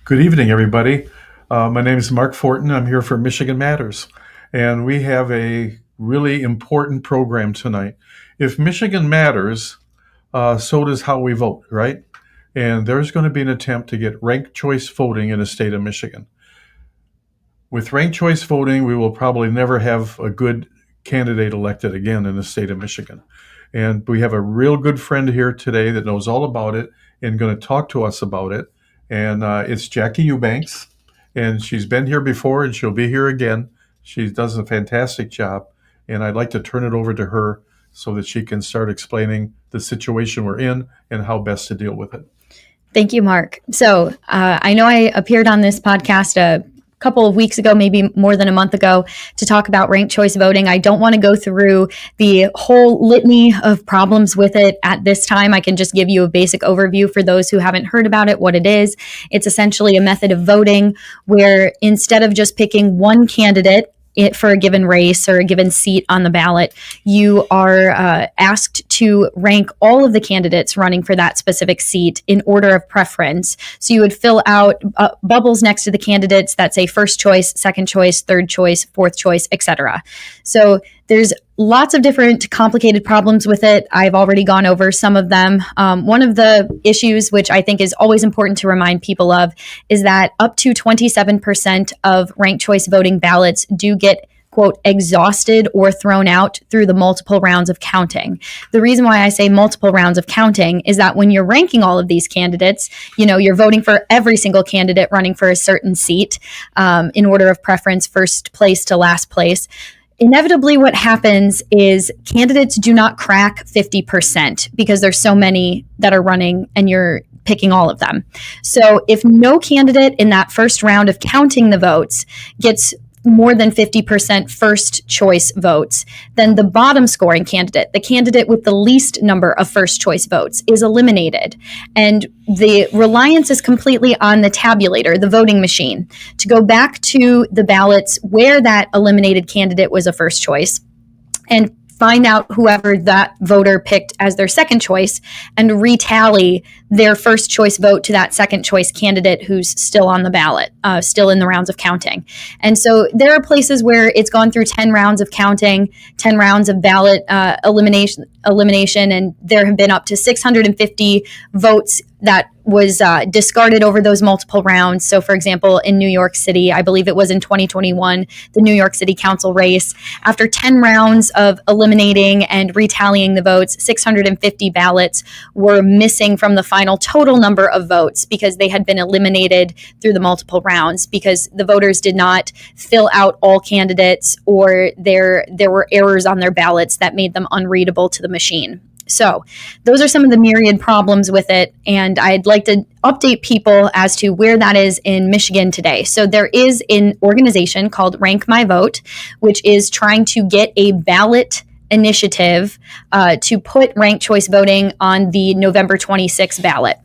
Good evening, everybody. My name is Mark Forton. I'm here for Michigan Matters, and we have a really important program tonight. If Michigan matters, so does how we vote, right? And there's going to be an attempt to get ranked choice voting in the state of Michigan. With ranked choice voting, we will probably never have a good candidate elected again in the state of Michigan. And we have a real good friend here today that knows all about it and going to talk to us about it. And it's Jacky Eubanks. And she's been here before and she'll be here again. She does a fantastic job. And I'd like to turn it over to her so that she can start explaining the situation we're in and how best to deal with it. Thank you, Mark. So I know I appeared on this podcast a couple of weeks ago, maybe more than a month ago, to talk about ranked choice voting. I don't want to go through the whole litany of problems with it at this time. I can just give you a basic overview for those who haven't heard about it, what it is. It's essentially a method of voting where instead of just picking one candidate for a given race or a given seat on the ballot, you are asked to rank all of the candidates running for that specific seat in order of preference. So you would fill out bubbles next to the candidates that say first choice, second choice, third choice, fourth choice, etc. So there's lots of different complicated problems with it. I've already gone over some of them. One of the issues, which I think is always important to remind people of, is that up to 27% of ranked choice voting ballots do get, quote, exhausted or thrown out through the multiple rounds of counting. The reason why I say multiple rounds of counting is that when you're ranking all of these candidates, you're voting for every single candidate running for a certain seat in order of preference, first place to last place. Inevitably, what happens is candidates do not crack 50% because there's so many that are running and you're picking all of them. So if no candidate in that first round of counting the votes gets more than 50% first choice votes, then the bottom scoring candidate, the candidate with the least number of first choice votes, is eliminated. And the reliance is completely on the tabulator, the voting machine, to go back to the ballots where that eliminated candidate was a first choice and find out whoever that voter picked as their second choice and retally their first choice vote to that second choice candidate who's still on the ballot, still in the rounds of counting. And so there are places where it's gone through 10 rounds of counting, 10 rounds of ballot elimination, and there have been up to 650 votes that was discarded over those multiple rounds. So, for example, in New York City, I believe it was in 2021, the New York City Council race, after 10 rounds of eliminating and retallying the votes, 650 ballots were missing from the final total number of votes because they had been eliminated through the multiple rounds because the voters did not fill out all candidates or there were errors on their ballots that made them unreadable to the machine. So those are some of the myriad problems with it, and I'd like to update people as to where that is in Michigan today. So there is an organization called Rank My Vote, which is trying to get a ballot initiative to put ranked choice voting on the November 26th ballot.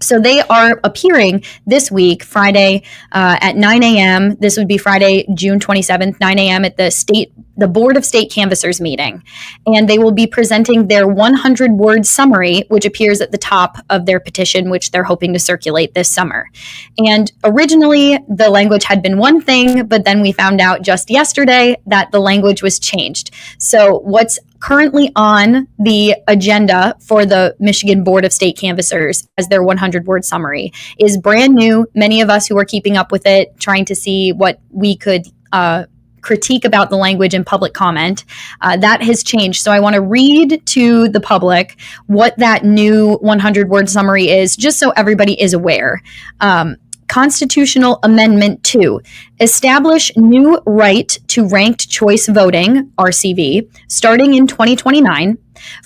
So they are appearing this week, Friday at 9 a.m. This would be Friday, June 27th, 9 a.m. at the Board of State Canvassers meeting. And they will be presenting their 100-word summary, which appears at the top of their petition, which they're hoping to circulate this summer. And originally, the language had been one thing, but then we found out just yesterday that the language was changed. So what's currently on the agenda for the Michigan Board of State Canvassers as their 100-word summary is brand new. Many of us who are keeping up with it, trying to see what we could critique about the language in public comment, that has changed. So I want to read to the public what that new 100-word summary is, just so everybody is aware. Constitutional Amendment 2, establish new right to ranked choice voting, RCV, starting in 2029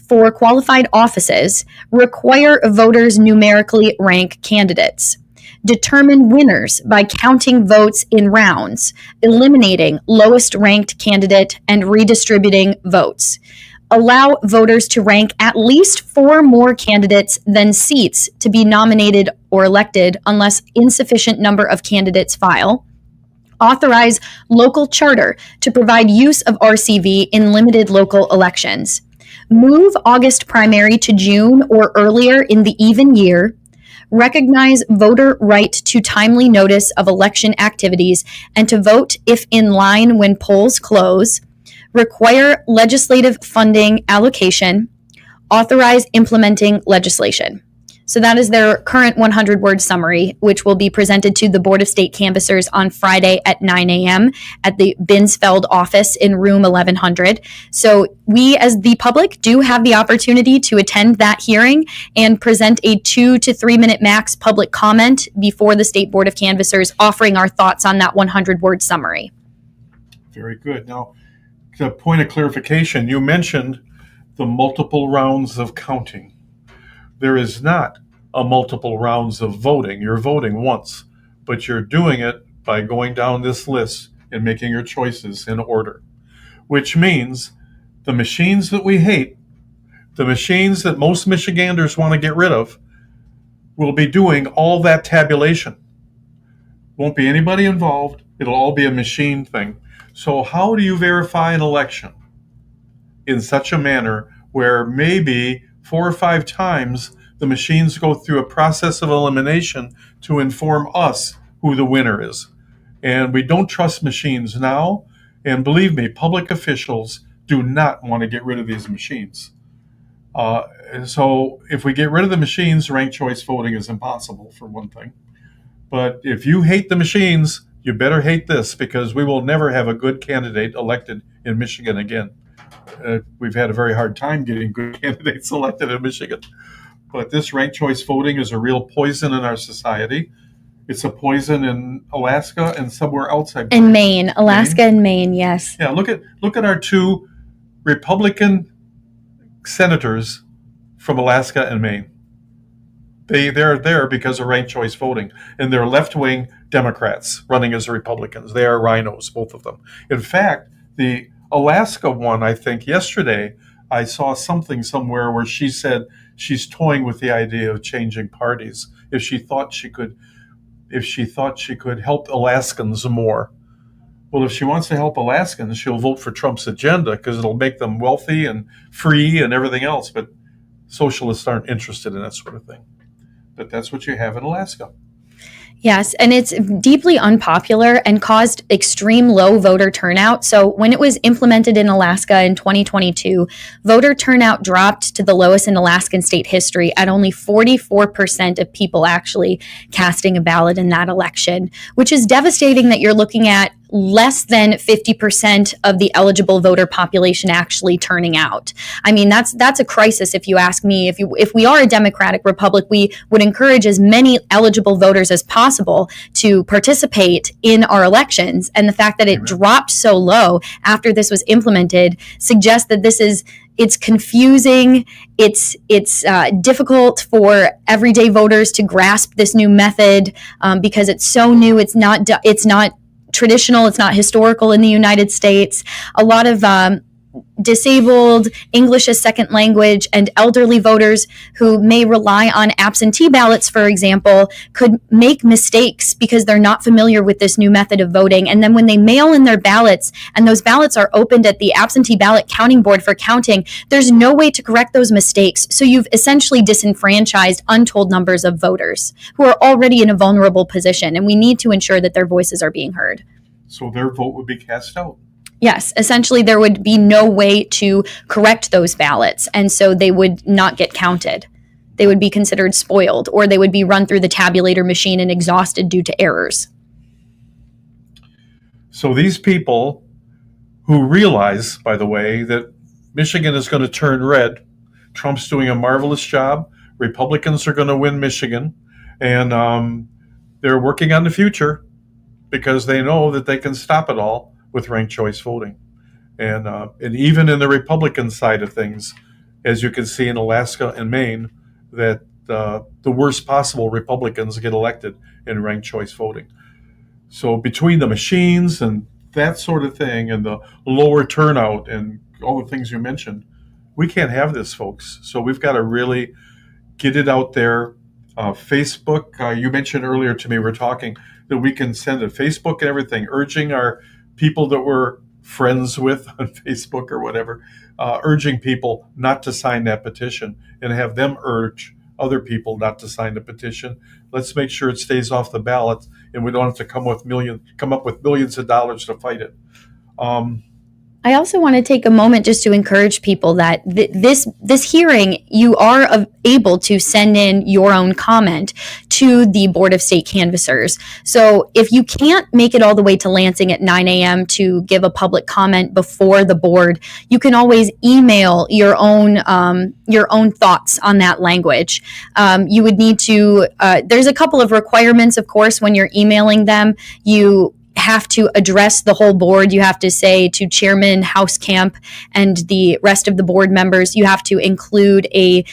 for qualified offices, require voters numerically rank candidates. Determine winners by counting votes in rounds, eliminating lowest ranked candidate and redistributing votes. Allow voters to rank at least 4 more candidates than seats to be nominated or elected unless insufficient number of candidates file. Authorize local charter to provide use of RCV in limited local elections. Move August primary to June or earlier in the even year. recognize voter right to timely notice of election activities and to vote if in line when polls close, require legislative funding allocation, authorize implementing legislation. So that is their current 100-word summary, which will be presented to the Board of State Canvassers on Friday at 9 a.m. at the Binsfeld office in room 1100. So we, as the public, do have the opportunity to attend that hearing and present a 2 to 3 minute max public comment before the State Board of Canvassers, offering our thoughts on that 100-word summary. Very good. Now, the point of clarification, you mentioned the multiple rounds of counting. There is not a multiple rounds of voting. You're voting once, but you're doing it by going down this list and making your choices in order, which means the machines that we hate, the machines that most Michiganders want to get rid of, will be doing all that tabulation. Won't be anybody involved. It'll all be a machine thing. So how do you verify an election in such a manner where maybe 4 or 5 times the machines go through a process of elimination to inform us who the winner is? And we don't trust machines now. And believe me, public officials do not want to get rid of these machines. So if we get rid of the machines, ranked choice voting is impossible, for one thing. But if you hate the machines, you better hate this, because we will never have a good candidate elected in Michigan again. We've had a very hard time getting good candidates elected in Michigan. But this ranked choice voting is a real poison in our society. It's a poison in Alaska and somewhere else. In Maine, Alaska and Maine, yes. Yeah, look at our 2 Republican senators from Alaska and Maine. They're there because of ranked choice voting, and they're left-wing Democrats running as Republicans. They are rhinos, both of them. In fact, the Alaska one, I think yesterday, I saw something somewhere where she said she's toying with the idea of changing parties if she thought she could help Alaskans more. Well, if she wants to help Alaskans, she'll vote for Trump's agenda because it'll make them wealthy and free and everything else. But socialists aren't interested in that sort of thing. But that's what you have in Alaska. Yes, and it's deeply unpopular and caused extreme low voter turnout. So when it was implemented in Alaska in 2022, voter turnout dropped to the lowest in Alaskan state history at only 44% of people actually casting a ballot in that election, which is devastating that you're looking at less than 50% of the eligible voter population actually turning out. I mean, that's a crisis if you ask me. If we are a democratic republic, we would encourage as many eligible voters as possible to participate in our elections. And the fact that it dropped so low after this was implemented suggests that it's confusing. It's difficult for everyday voters to grasp this new method because it's so new. It's not traditional. It's not historical in the United States. A lot of disabled, English as second language, and elderly voters who may rely on absentee ballots, for example, could make mistakes because they're not familiar with this new method of voting. And then when they mail in their ballots and those ballots are opened at the absentee ballot counting board for counting, there's no way to correct those mistakes. So you've essentially disenfranchised untold numbers of voters who are already in a vulnerable position. And we need to ensure that their voices are being heard. So their vote would be cast out. Yes, essentially there would be no way to correct those ballots, and so they would not get counted. They would be considered spoiled, or they would be run through the tabulator machine and exhausted due to errors. So these people who realize, by the way, that Michigan is going to turn red, Trump's doing a marvelous job, Republicans are going to win Michigan, and they're working on the future because they know that they can stop it all with ranked choice voting. And even in the Republican side of things, as you can see in Alaska and Maine, that the worst possible Republicans get elected in ranked choice voting. So between the machines and that sort of thing and the lower turnout and all the things you mentioned, we can't have this, folks. So we've got to really get it out there. Facebook, you mentioned earlier to me, we're talking that we can send a Facebook and everything, urging our people that we're friends with on Facebook or whatever, urging people not to sign that petition and have them urge other people not to sign the petition. Let's make sure it stays off the ballot, and we don't have to come up with millions of dollars to fight it. I also want to take a moment just to encourage people that this hearing, you are able to send in your own comment to the Board of State Canvassers. So if you can't make it all the way to Lansing at 9 a.m. to give a public comment before the board, you can always email your own thoughts on that language. You would need to. There's a couple of requirements, of course, when you're emailing them. You have to address the whole board. You have to say to Chairman Hauskamp and the rest of the board members, you have to include a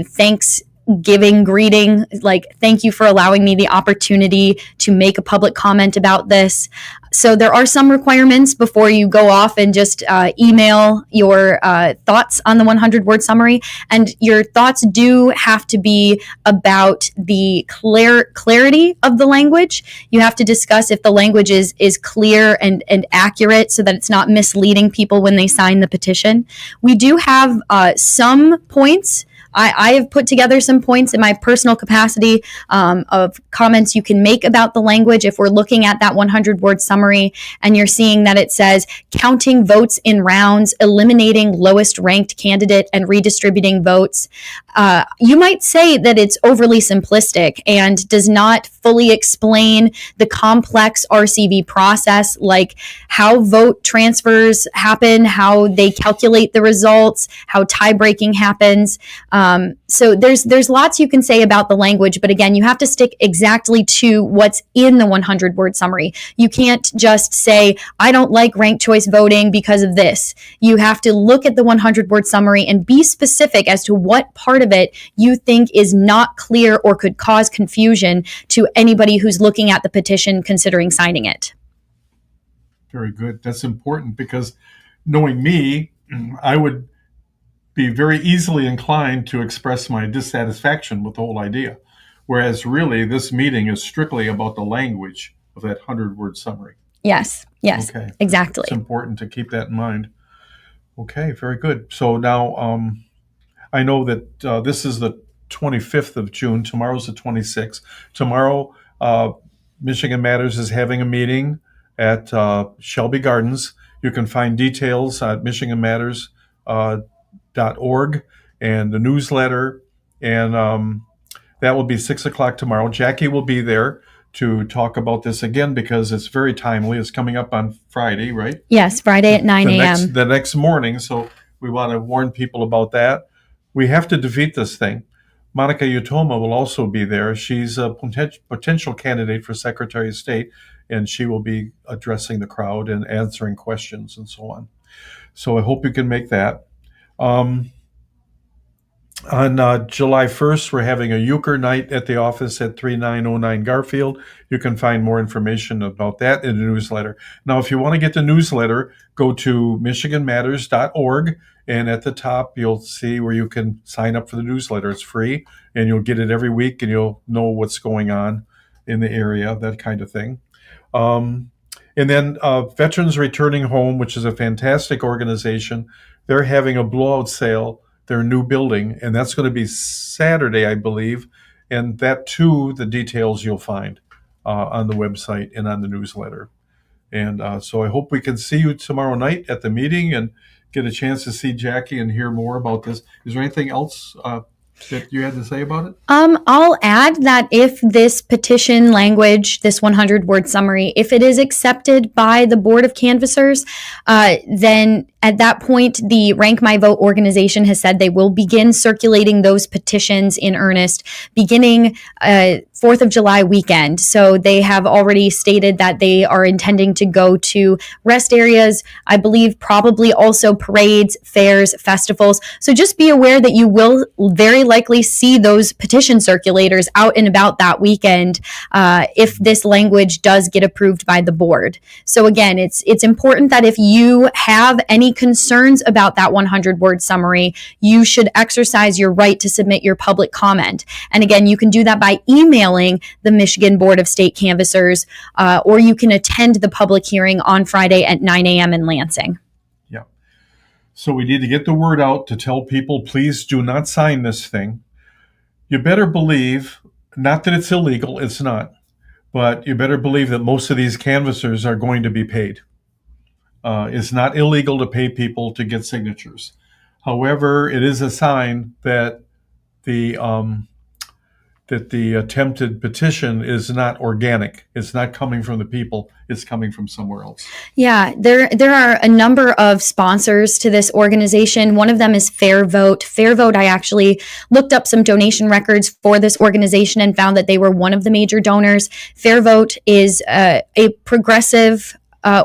Thanksgiving greeting, like, thank you for allowing me the opportunity to make a public comment about this. So there are some requirements before you go off and just email your thoughts on the 100-word summary. And your thoughts do have to be about the clarity of the language. You have to discuss if the language is clear and accurate so that it's not misleading people when they sign the petition. We do have some points. I have put together some points in my personal capacity of comments you can make about the language. If we're looking at that 100-word summary and you're seeing that it says counting votes in rounds, eliminating lowest ranked candidate, and redistributing votes, you might say that it's overly simplistic and does not fully explain the complex RCV process, like how vote transfers happen, how they calculate the results, how tie breaking happens. So there's lots you can say about the language, but again, you have to stick exactly to what's in the 100-word summary. You can't just say, I don't like ranked choice voting because of this. You have to look at the 100-word summary and be specific as to what part of it you think is not clear or could cause confusion to anybody who's looking at the petition considering signing it. Very good. That's important because knowing me, I would be very easily inclined to express my dissatisfaction with the whole idea. Whereas really this meeting is strictly about the language of that 100-word summary. Yes, okay. Exactly. It's important to keep that in mind. Okay, very good. So now I know that this is the 25th of June. Tomorrow's the 26th. Tomorrow, Michigan Matters is having a meeting at Shelby Gardens. You can find details at michiganmatters.org and the newsletter, and that will be 6 o'clock tomorrow. Jacky will be there to talk about this again because it's very timely. It's coming up on Friday, right? Yes, Friday at 9 a.m. The next morning, so we want to warn people about that. We have to defeat this thing. Monica Utoma will also be there. She's a potential candidate for Secretary of State, and she will be addressing the crowd and answering questions and so on. So I hope you can make that. On July 1st, we're having a euchre night at the office at 3909 Garfield. You can find more information about that in the newsletter. Now, if you want to get the newsletter, go to michiganmatters.org, and at the top, you'll see where you can sign up for the newsletter. It's free, and you'll get it every week, and you'll know what's going on in the area, that kind of thing. And then Veterans Returning Home, which is a fantastic organization, they're having a blowout sale, their new building, and that's going to be Saturday, I believe. And that too, the details you'll find on the website and on the newsletter. And so I hope we can see you tomorrow night at the meeting and get a chance to see Jacky and hear more about this. Is there anything else that you had to say about it? I'll add that if this petition language, this 100-word summary, if it is accepted by the Board of Canvassers, then at that point, the Rank My Vote organization has said they will begin circulating those petitions in earnest beginning 4th of July weekend. So they have already stated that they are intending to go to rest areas, I believe probably also parades, fairs, festivals. So just be aware that you will very likely see those petition circulators out and about that weekend if this language does get approved by the board. So again, it's important that if you have any concerns about that 100-word summary, you should exercise your right to submit your public comment. And again, you can do that by emailing the Michigan Board of State Canvassers, or you can attend the public hearing on Friday at 9 a.m. in Lansing. Yeah. So we need to get the word out to tell people, please do not sign this thing. you better believe, not that it's illegal, it's not, but you better believe that most of these canvassers are going to be paid. It's not illegal to pay people to get signatures. However, it is a sign that the attempted petition is not organic. It's not coming from the people. It's coming from somewhere else. Yeah, there are a number of sponsors to this organization. One of them is Fair Vote. Fair Vote, I actually looked up some donation records for this organization and found that they were one of the major donors. Fair Vote is a progressive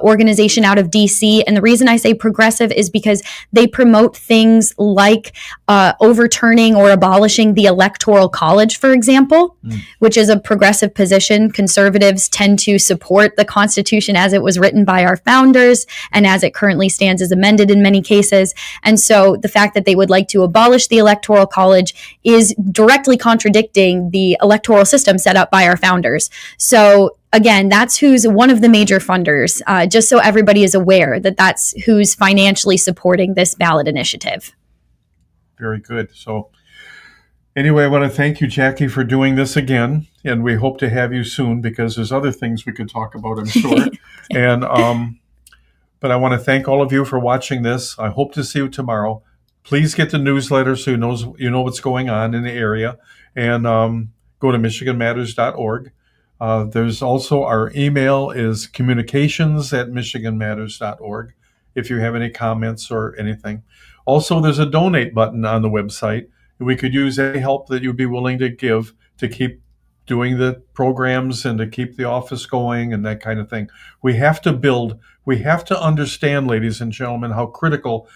organization out of DC. And the reason I say progressive is because they promote things like overturning or abolishing the Electoral College, for example, which is a progressive position. Conservatives tend to support the Constitution as it was written by our founders and as it currently stands as amended in many cases. And so the fact that they would like to abolish the Electoral College is directly contradicting the electoral system set up by our founders. So again, that's who's one of the major funders, just so everybody is aware that that's who's financially supporting this ballot initiative. Very good. So anyway, I want to thank you, Jacky, for doing this again. And we hope to have you soon because there's other things we could talk about, I'm sure. And but I want to thank all of you for watching this. I hope to see you tomorrow. Please get the newsletter so you know what's going on in the area. And go to michiganmatters.org. There's also our email is communications@michiganmatters.org if you have any comments or anything. Also, there's a donate button on the website. We could use any help that you'd be willing to give to keep doing the programs and to keep the office going and that kind of thing. We have to build, we have to understand, ladies and gentlemen, how critical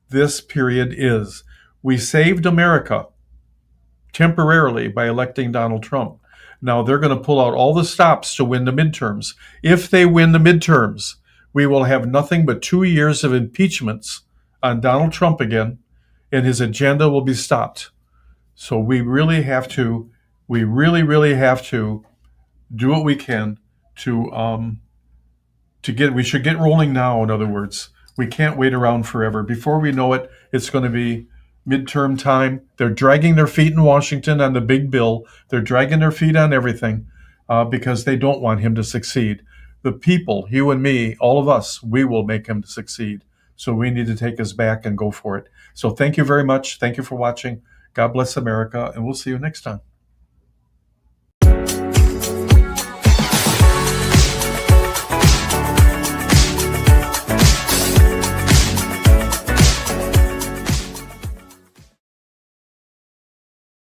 this period is. We saved America temporarily by electing Donald Trump. Now they're going to pull out all the stops to win the midterms. If they win the midterms, we will have nothing but 2 years of impeachments on Donald Trump again, and his agenda will be stopped. So we really have to, we really have to do what we can to get, we should get rolling now, in other words. We can't wait around forever. Before we know it, it's going to be midterm time. They're dragging their feet in Washington on the big bill. They're dragging their feet on everything because they don't want him to succeed. The people, you and me, all of us, we will make him succeed. So we need to take his back and go for it. So thank you very much. Thank you for watching. God bless America, and we'll see you next time.